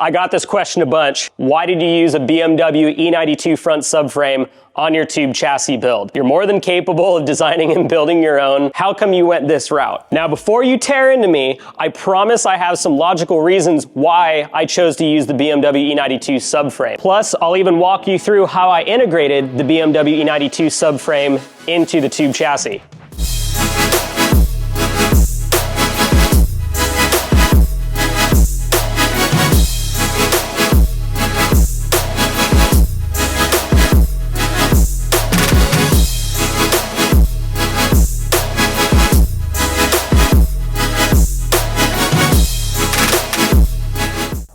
I got this question a bunch. Why did you use a BMW E92 Front Subframe on your tube chassis build? You're more than capable of designing and building your own. How come you went this route? Now, before you tear into me, I promise I have some logical reasons why I chose to use the BMW E92 Subframe. Plus, I'll even walk you through how I integrated the BMW E92 Subframe into the tube chassis.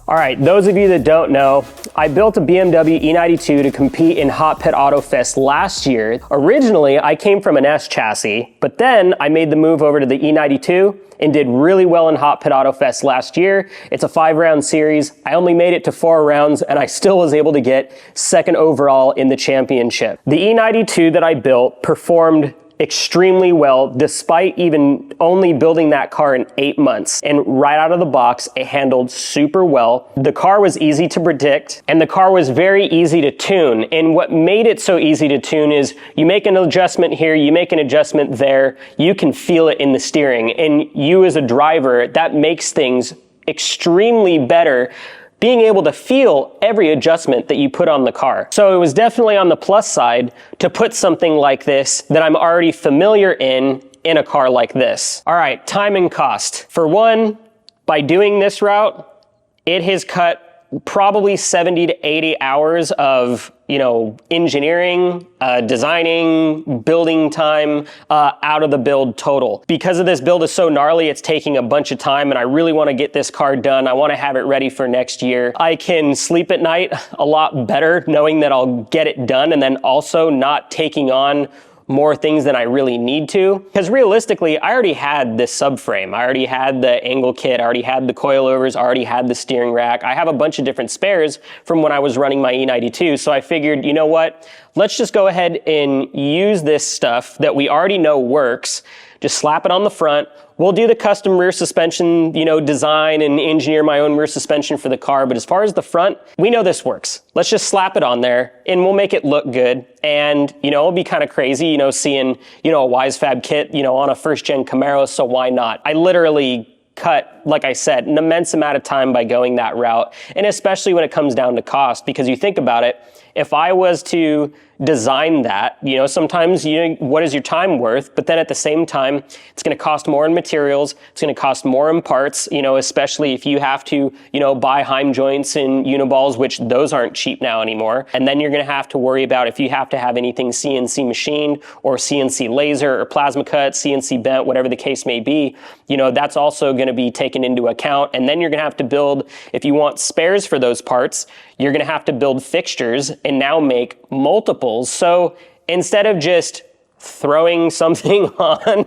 All right, those of you that don't know, I built a BMW E92 to compete in Hot Pit Auto Fest last year. Originally, I came from an S chassis, but then I made the move over to the E92 and did really well in Hot Pit Auto Fest last year. It's a 5-round series. I only made it to 4 rounds and I still was able to get 2nd overall in the championship. The E92 that I built performed extremely well despite even only building that car in 8 months. And right out of the box, it handled super well. The car was easy to predict and the car was very easy to tune. And what made it so easy to tune is you make an adjustment here, you make an adjustment there, you can feel it in the steering. And you as a driver, that makes things extremely better, being able to feel every adjustment that you put on the car. So it was definitely on the plus side to put something like this that I'm already familiar in a car like this. All right, time and cost. For one, by doing this route, it has cut probably 70 to 80 hours of, engineering, designing, building time out of the build total. Because of this build is so gnarly, it's taking a bunch of time and I really want to get this car done. I want to have it ready for next year. I can sleep at night a lot better knowing that I'll get it done and then also not taking on more things than I really need to. Because realistically, I already had this subframe. I already had the angle kit. I already had the coilovers. I already had the steering rack. I have a bunch of different spares from when I was running my E92. So I figured, you know what? Let's just go ahead and use this stuff that we already know works. Just slap it on the front. We'll do the custom rear suspension, design and engineer my own rear suspension for the car. But as far as the front, we know this works. Let's just slap it on there and we'll make it look good. And, it'll be kind of crazy, seeing, a Wisefab kit, on a 1st-gen Camaro. So why not? I literally cut, like I said, an immense amount of time by going that route. And especially when it comes down to cost, because you think about it, if I was to design that, sometimes, what is your time worth? But then at the same time, it's going to cost more in materials. It's going to cost more in parts, especially if you have to, buy Heim joints and uniballs, which those aren't cheap now anymore. And then you're going to have to worry about if you have to have anything CNC machined or CNC laser or plasma cut, CNC bent, whatever the case may be, that's also going to be taken into account. And then you're going to have to build, if you want spares for those parts, you're going to have to build fixtures and now make multiples. So instead of just throwing something on,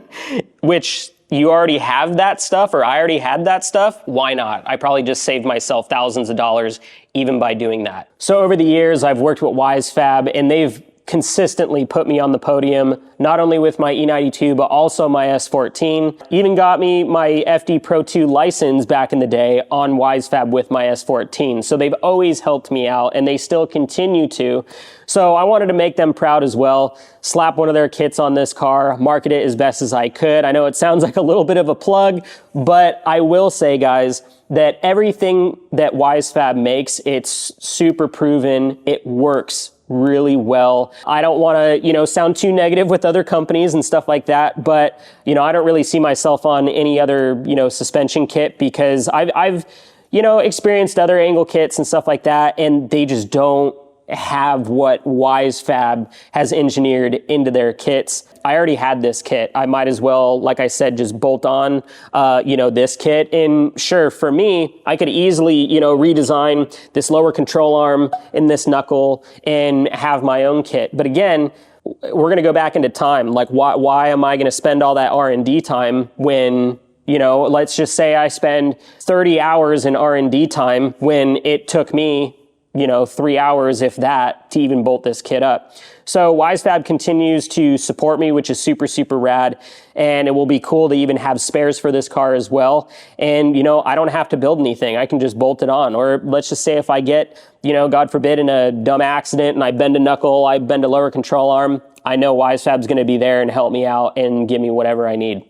which you already have that stuff, or I already had that stuff, why not? I probably just saved myself thousands of dollars even by doing that. So over the years, I've worked with Wisefab and they've consistently put me on the podium, not only with my E92, but also my S14. Even got me my FD Pro 2 license back in the day on Wisefab with my S14. So they've always helped me out and they still continue to. So I wanted to make them proud as well, slap one of their kits on this car, market it as best as I could. I know it sounds like a little bit of a plug, but I will say, guys, that everything that Wisefab makes, it's super proven, it works really well. I don't want to, sound too negative with other companies and stuff like that, but, I don't really see myself on any other, suspension kit because I've experienced other angle kits and stuff like that, and they just don't have what Wisefab has engineered into their kits. I already had this kit. I might as well, like I said, just bolt on, this kit. And sure, for me, I could easily, redesign this lower control arm and this knuckle and have my own kit. But again, we're going to go back into time. Like, why am I going to spend all that R&D time when, let's just say I spend 30 hours in R&D time when it took me you know, 3 hours, if that, to even bolt this kit up. So Wisefab continues to support me, which is super, super rad. And it will be cool to even have spares for this car as well. And, you know, I don't have to build anything. I can just bolt it on. Or let's just say if I get, you know, God forbid, in a dumb accident and I bend a knuckle, I bend a lower control arm, I know Wisefab's going to be there and help me out and give me whatever I need.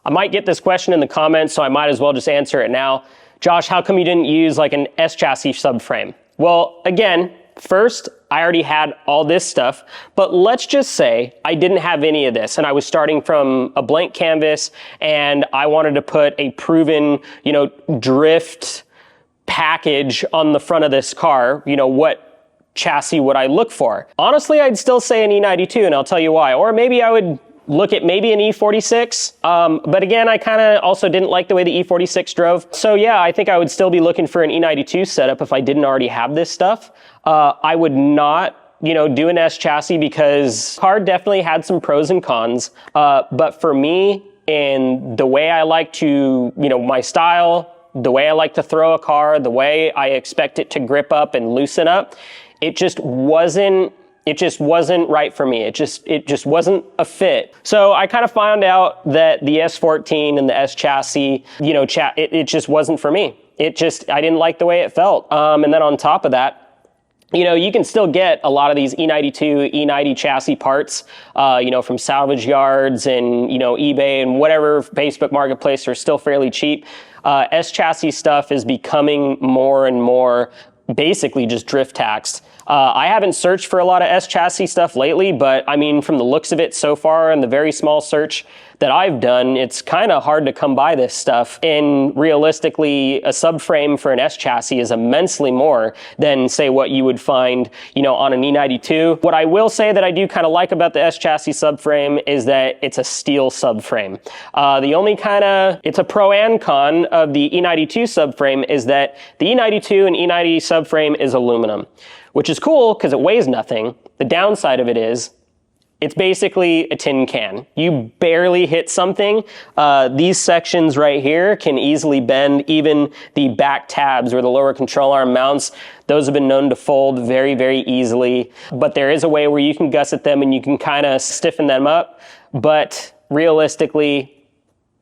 I might get this question in the comments, so I might as well just answer it now. Josh, how come you didn't use like an S chassis subframe? Well, again, first, I already had all this stuff, but let's just say I didn't have any of this and I was starting from a blank canvas and I wanted to put a proven, you know, drift package on the front of this car. You know, what chassis would I look for? Honestly, I'd still say an E92, and I'll tell you why. Or maybe I would look at maybe an E46, but again, I kind of also didn't like the way the E46 drove. So yeah, I think I would still be looking for an E92 setup if I didn't already have this stuff. I would not, you know, do an S chassis because the car definitely had some pros and cons. But for me, and the way I like to, you know, my style, the way I like to throw a car, the way I expect it to grip up and loosen up, it just wasn't right for me. It just wasn't a fit. So I kind of found out that the S14 and the S chassis, you know, it just wasn't for me. I didn't like the way it felt. And then on top of that, you know, you can still get a lot of these E92, E90 chassis parts, you know, from salvage yards and, you know, eBay and whatever Facebook Marketplace are still fairly cheap. S chassis stuff is becoming more and more basically just drift taxed. I haven't searched for a lot of S chassis stuff lately, but I mean, from the looks of it so far and the very small search that I've done, it's kind of hard to come by this stuff. And realistically, a subframe for an S chassis is immensely more than, say, what you would find, you know, on an E92. What I will say that I do kind of like about the S chassis subframe is that it's a steel subframe. The only it's a pro and con of the E92 subframe is that the E92 and E90 subframe is aluminum, which is cool because it weighs nothing. The downside of it is it's basically a tin can. You barely hit something. These sections right here can easily bend. Even the back tabs where the lower control arm mounts, those have been known to fold very, very easily. But there is a way where you can gusset them and you can kind of stiffen them up. But realistically,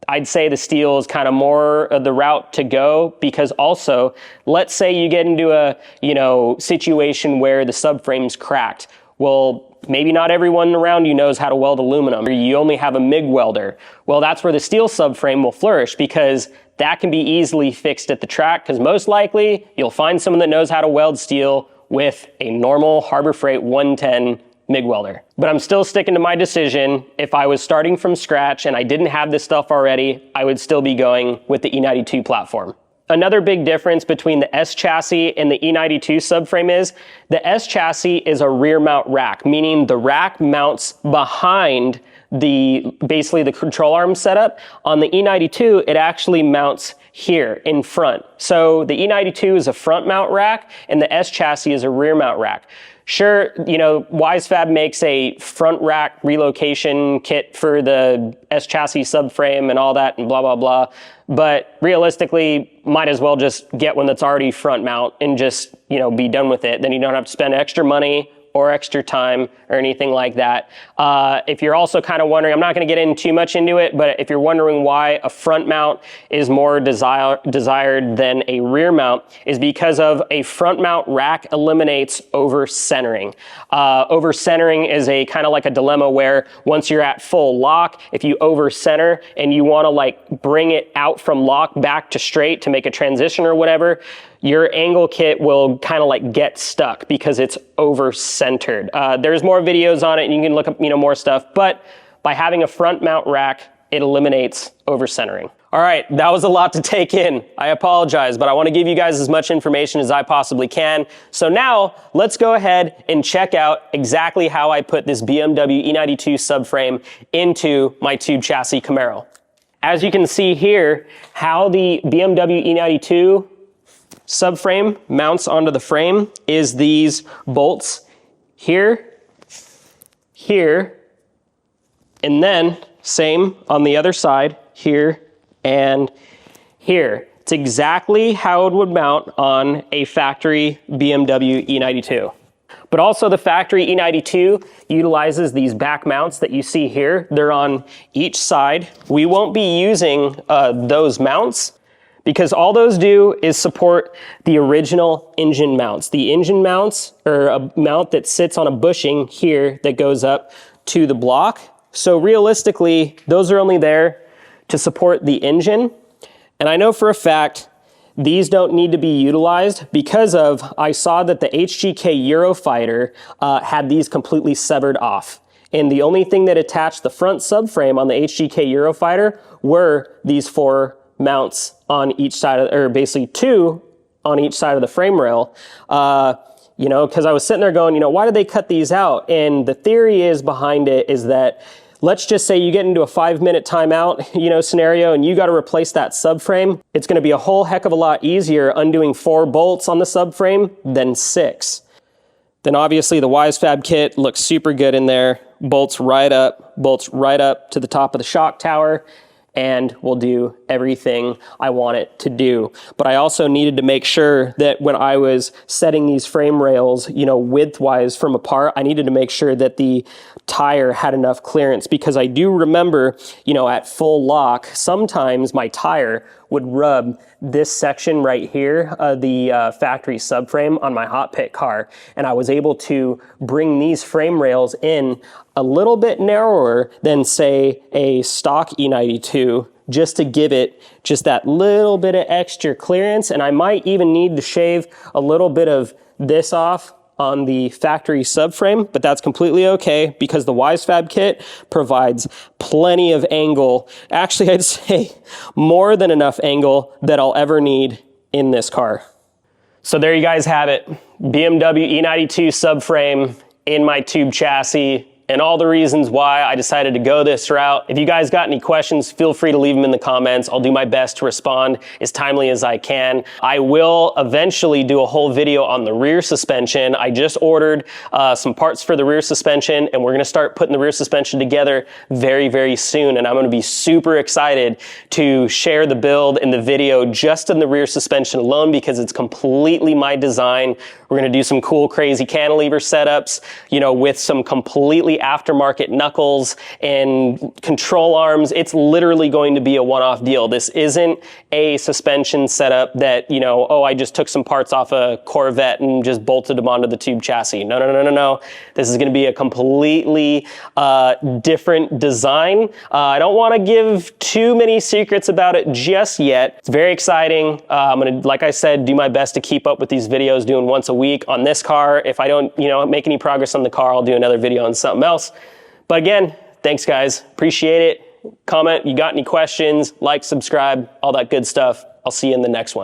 I'd say the steel is kind of more of the route to go, because also, let's say you get into a, you know, situation where the subframe's cracked. Well, maybe not everyone around you knows how to weld aluminum, or you only have a MIG welder. Well, that's where the steel subframe will flourish, because that can be easily fixed at the track, because most likely you'll find someone that knows how to weld steel with a normal Harbor Freight 110 MIG welder. But I'm still sticking to my decision. If I was starting from scratch and I didn't have this stuff already, I would still be going with the E92 platform. Another big difference between the S chassis and the E92 subframe is the S chassis is a rear mount rack, meaning the rack mounts behind basically the control arm setup. On the E92, it actually mounts here in front. So the E92 is a front mount rack and the S chassis is a rear mount rack. Sure, you know, Wisefab makes a front rack relocation kit for the S chassis subframe and all that and blah, blah, blah. But realistically, might as well just get one that's already front mount and just, you know, be done with it. Then you don't have to spend extra money or extra time or anything like that. If you're also kind of wondering, I'm not going to get in too much into it, but if you're wondering why a front mount is more desired than a rear mount, is because of a front mount rack eliminates over centering. Over centering is a kind of like a dilemma where once you're at full lock, if you over center and you want to like bring it out from lock back to straight to make a transition or whatever, your angle kit will kind of like get stuck because it's over centered. There's more videos on it and you can look up, you know, more stuff, but by having a front mount rack, it eliminates over centering. All right, that was a lot to take in. I apologize, but I want to give you guys as much information as I possibly can. So now let's go ahead and check out exactly how I put this BMW E92 subframe into my tube chassis Camaro. As you can see here, how the BMW E92 subframe mounts onto the frame is these bolts here, here, and then same on the other side, here and here. It's exactly how it would mount on a factory BMW E92. But also the factory E92 utilizes these back mounts that you see here. They're on each side. We won't be using those mounts because all those do is support the original engine mounts. The engine mounts are a mount that sits on a bushing here that goes up to the block. So realistically, those are only there to support the engine. And I know for a fact these don't need to be utilized because of, I saw that the HGK Eurofighter had these completely severed off. And the only thing that attached the front subframe on the HGK Eurofighter were these 4 mounts on each side of, or basically 2 on each side of the frame rail. You know, because I was sitting there going, you know, why did they cut these out? And the theory is behind it is that, let's just say you get into a 5-minute timeout, you know, scenario, and you got to replace that subframe. It's going to be a whole heck of a lot easier undoing 4 bolts on the subframe than 6. Then obviously the Wisefab kit looks super good in there. Bolts right up to the top of the shock tower, and will do everything I want it to do. But I also needed to make sure that when I was setting these frame rails, you know, width-wise from apart, I needed to make sure that the tire had enough clearance, because I do remember, you know, at full lock, sometimes my tire would rub this section right here, the factory subframe on my hot pit car. And I was able to bring these frame rails in a little bit narrower than, say, a stock E92, just to give it just that little bit of extra clearance. And I might even need to shave a little bit of this off on the factory subframe, but that's completely okay because the Wisefab kit provides plenty of angle. Actually, I'd say more than enough angle that I'll ever need in this car. So there you guys have it. BMW E92 subframe in my tube chassis, and all the reasons why I decided to go this route. If you guys got any questions, feel free to leave them in the comments. I'll do my best to respond as timely as I can. I will eventually do a whole video on the rear suspension. I just ordered some parts for the rear suspension, and we're gonna start putting the rear suspension together very, very soon. And I'm gonna be super excited to share the build in the video just in the rear suspension alone, because it's completely my design. We're gonna do some cool, crazy cantilever setups, you know, with some completely aftermarket knuckles and control arms. It's literally going to be a one-off deal. This isn't a suspension setup that, you know, oh, I just took some parts off a Corvette and just bolted them onto the tube chassis. No, no, no, no, no. This is going to be a completely different design. I don't want to give too many secrets about it just yet. It's very exciting. I'm going to, like I said, do my best to keep up with these videos, doing once a week on this car. If I don't, you know, make any progress on the car, I'll do another video on something else. But again, thanks guys, appreciate it. Comment, you got any questions, like, subscribe, all that good stuff. I'll see you in the next one.